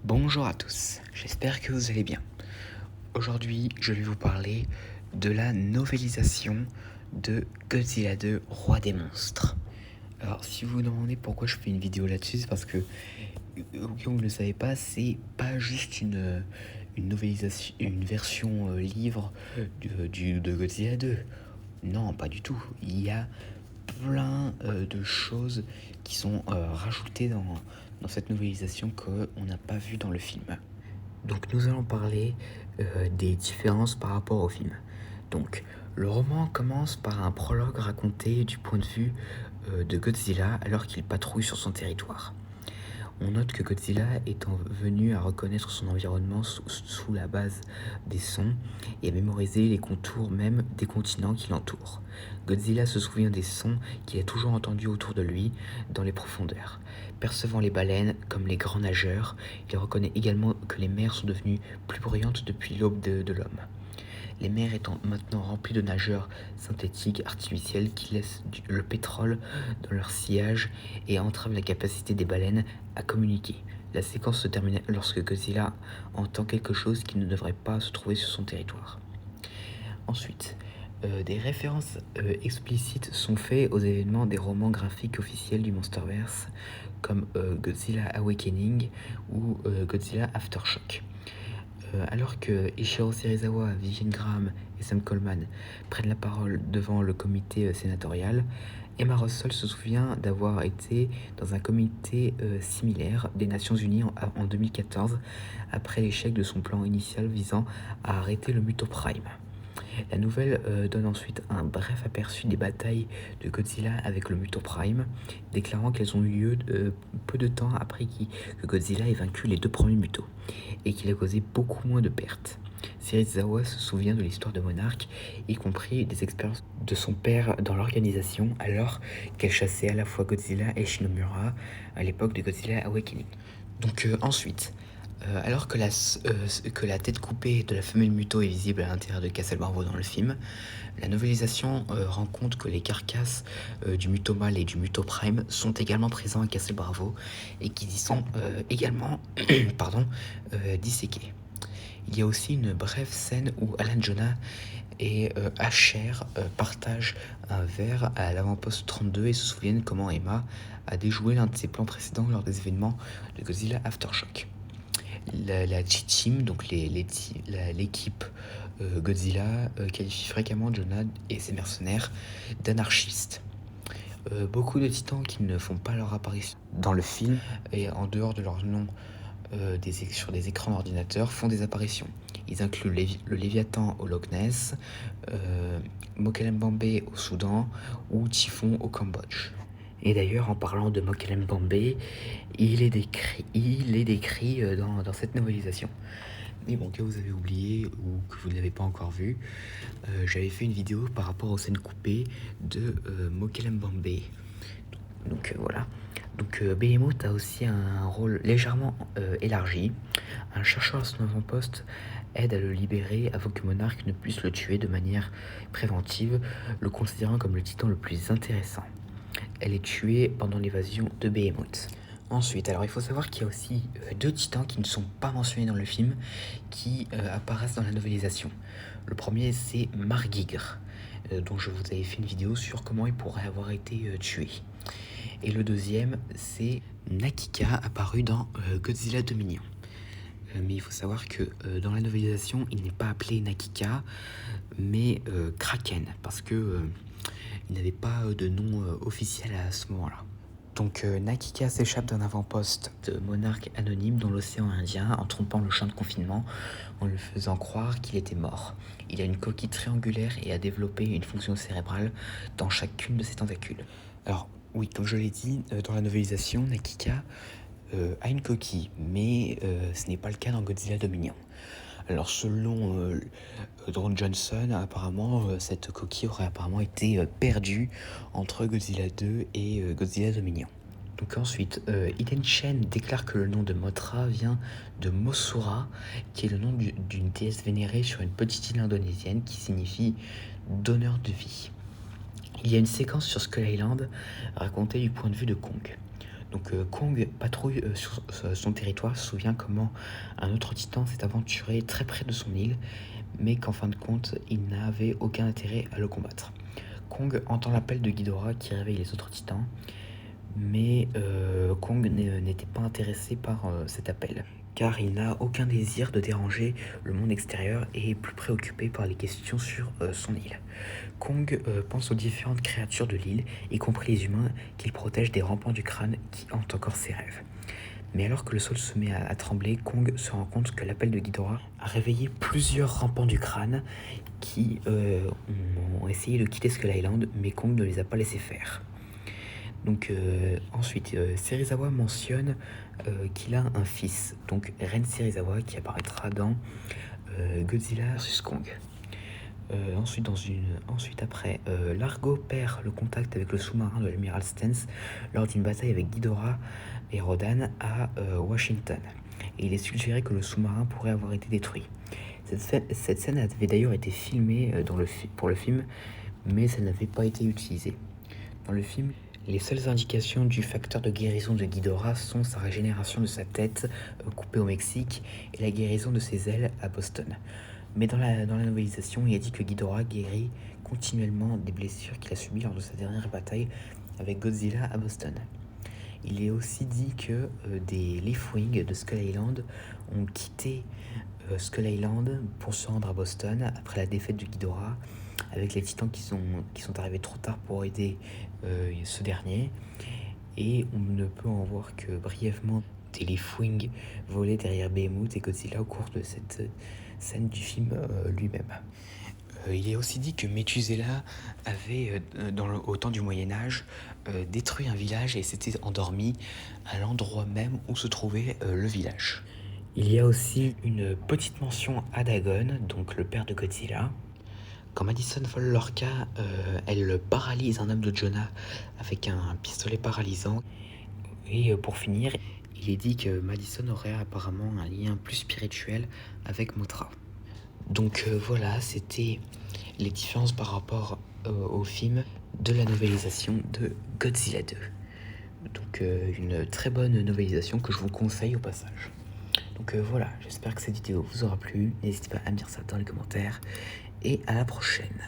Bonjour à tous, j'espère que vous allez bien. Aujourd'hui, je vais vous parler de la novélisation de Godzilla 2, Roi des monstres. Alors, si vous vous demandez pourquoi je fais une vidéo là-dessus, c'est parce que, au cas où vous ne le savez pas, c'est pas juste une novélisation, une version livre de Godzilla 2. Non, pas du tout. Il y a plein de choses qui sont rajoutées dans cette novélisation qu'on n'a pas vu dans le film. Donc nous allons parler des différences par rapport au film. Donc le roman commence par un prologue raconté du point de vue de Godzilla alors qu'il patrouille sur son territoire. On note que Godzilla étant venu à reconnaître son environnement sous la base des sons et à mémoriser les contours même des continents qui l'entourent. Godzilla se souvient des sons qu'il a toujours entendus autour de lui dans les profondeurs. Percevant les baleines comme les grands nageurs, il reconnaît également que les mers sont devenues plus bruyantes depuis l'aube de l'homme. Les mers étant maintenant remplies de nageurs synthétiques artificiels qui laissent le pétrole dans leur sillage et entravent la capacité des baleines à communiquer. La séquence se termine lorsque Godzilla entend quelque chose qui ne devrait pas se trouver sur son territoire. Ensuite, des références explicites sont faites aux événements des romans graphiques officiels du Monsterverse, comme Godzilla Awakening ou Godzilla Aftershock. Alors que Ishiro Serizawa, Vivienne Graham et Sam Coleman prennent la parole devant le comité sénatorial, Emma Russell se souvient d'avoir été dans un comité similaire des Nations Unies en 2014, après l'échec de son plan initial visant à arrêter le Mutoprime. La nouvelle donne ensuite un bref aperçu des batailles de Godzilla avec le Mutoprime, déclarant qu'elles ont eu lieu peu de temps après que Godzilla ait vaincu les deux premiers Mutos, et qu'il a causé beaucoup moins de pertes. Serizawa se souvient de l'histoire de Monarch, y compris des expériences de son père dans l'organisation, alors qu'elle chassait à la fois Godzilla et Shinomura à l'époque de Godzilla Awakening. Donc ensuite, alors que la tête coupée de la femelle Muto est visible à l'intérieur de Castle Bravo dans le film, la novélisation rend compte que les carcasses du Muto mâle et du Muto prime sont également présents à Castle Bravo et qu'ils y sont également disséqués. Il y a aussi une brève scène où Alan Jonah et Asher partagent un verre à l'avant-poste 32 et se souviennent comment Emma a déjoué l'un de ses plans précédents lors des événements de Godzilla Aftershock. La G-Team, donc l'équipe Godzilla, qualifie fréquemment Jonah et ses mercenaires d'anarchistes. Beaucoup de titans qui ne font pas leur apparition dans le film et en dehors de leur nom sur des écrans d'ordinateur font des apparitions. Ils incluent le Léviathan au Loch Ness, Mokelem-Bambé au Soudan ou Typhon au Cambodge. Et d'ailleurs, en parlant de Mokelem-Bambé, il est décrit dans cette novélisation. Mais bon, que vous avez oublié ou que vous ne l'avez pas encore vu, j'avais fait une vidéo par rapport aux scènes coupées de Mokelem-Bambé. Donc voilà. Donc Behemoth a aussi un rôle légèrement élargi. Un chercheur à son avant-poste aide à le libérer avant que Monarch ne puisse le tuer de manière préventive, le considérant comme le titan le plus intéressant. Elle est tuée pendant l'évasion de Behemoth. Ensuite, alors il faut savoir qu'il y a aussi deux titans qui ne sont pas mentionnés dans le film, qui apparaissent dans la novélisation. Le premier, c'est Margigre, dont je vous avais fait une vidéo sur comment il pourrait avoir été tué. Et le deuxième, c'est Nakika, apparu dans Godzilla Dominion. Mais il faut savoir que dans la novélisation, il n'est pas appelé Nakika, mais Kraken, parce que il n'avait pas de nom officiel à ce moment-là. Donc Nakika s'échappe d'un avant-poste de monarque anonyme dans l'océan Indien en trompant le champ de confinement, en lui faisant croire qu'il était mort. Il a une coquille triangulaire et a développé une fonction cérébrale dans chacune de ses tentacules. Alors oui, comme je l'ai dit, dans la novélisation, Nakika a une coquille, mais ce n'est pas le cas dans Godzilla Dominion. Alors selon Drone Johnson, apparemment cette coquille aurait apparemment été perdue entre Godzilla 2 et Godzilla Dominion. Donc ensuite, Iden Chen déclare que le nom de Mothra vient de Mosura, qui est le nom d'une déesse vénérée sur une petite île indonésienne qui signifie donneur de vie. Il y a une séquence sur Skull Island racontée du point de vue de Kong. Donc Kong patrouille sur son territoire, se souvient comment un autre titan s'est aventuré très près de son île, mais qu'en fin de compte, il n'avait aucun intérêt à le combattre. Kong entend l'appel de Ghidorah qui réveille les autres titans, mais Kong n'était pas intéressé par cet appel, car il n'a aucun désir de déranger le monde extérieur et est plus préoccupé par les questions sur son île. Kong pense aux différentes créatures de l'île, y compris les humains qu'il protège des rampants du crâne qui hantent encore ses rêves. Mais alors que le sol se met à trembler, Kong se rend compte que l'appel de Ghidorah a réveillé plusieurs rampants du crâne qui ont essayé de quitter Skull Island, mais Kong ne les a pas laissés faire. Donc ensuite, Serizawa mentionne qu'il a un fils, donc Ren Serizawa, qui apparaîtra dans Godzilla vs Kong. Ensuite après, Largo perd le contact avec le sous-marin de l'amiral Stens lors d'une bataille avec Ghidorah et Rodan à Washington. Et il est suggéré que le sous-marin pourrait avoir été détruit. Cette scène avait d'ailleurs été filmée pour le film, mais ça n'avait pas été utilisé. Dans le film, les seules indications du facteur de guérison de Ghidorah sont sa régénération de sa tête coupée au Mexique et la guérison de ses ailes à Boston. Mais dans la novélisation, il a dit que Ghidorah guérit continuellement des blessures qu'il a subies lors de sa dernière bataille avec Godzilla à Boston. Il est aussi dit que des Leafwing de Skull Island ont quitté Skull Island pour se rendre à Boston après la défaite de Ghidorah, avec les titans qui sont arrivés trop tard pour aider ce dernier. Et on ne peut en voir que brièvement des Leafwing voler derrière Behemoth et Godzilla au cours de cette scène du film lui-même. Il est aussi dit que Methuselah avait, au temps du Moyen-Âge, détruit un village et s'était endormi à l'endroit même où se trouvait le village. Il y a aussi une petite mention à Dagon, donc le père de Godzilla. Quand Madison vole l'orca, elle paralyse un homme de Jonah avec un pistolet paralysant. Et pour finir, il est dit que Madison aurait apparemment un lien plus spirituel avec Mothra. Donc voilà, c'était les différences par rapport au film de la novélisation de Godzilla 2. Donc une très bonne novélisation que je vous conseille au passage. Donc voilà, j'espère que cette vidéo vous aura plu. N'hésitez pas à me dire ça dans les commentaires. Et à la prochaine.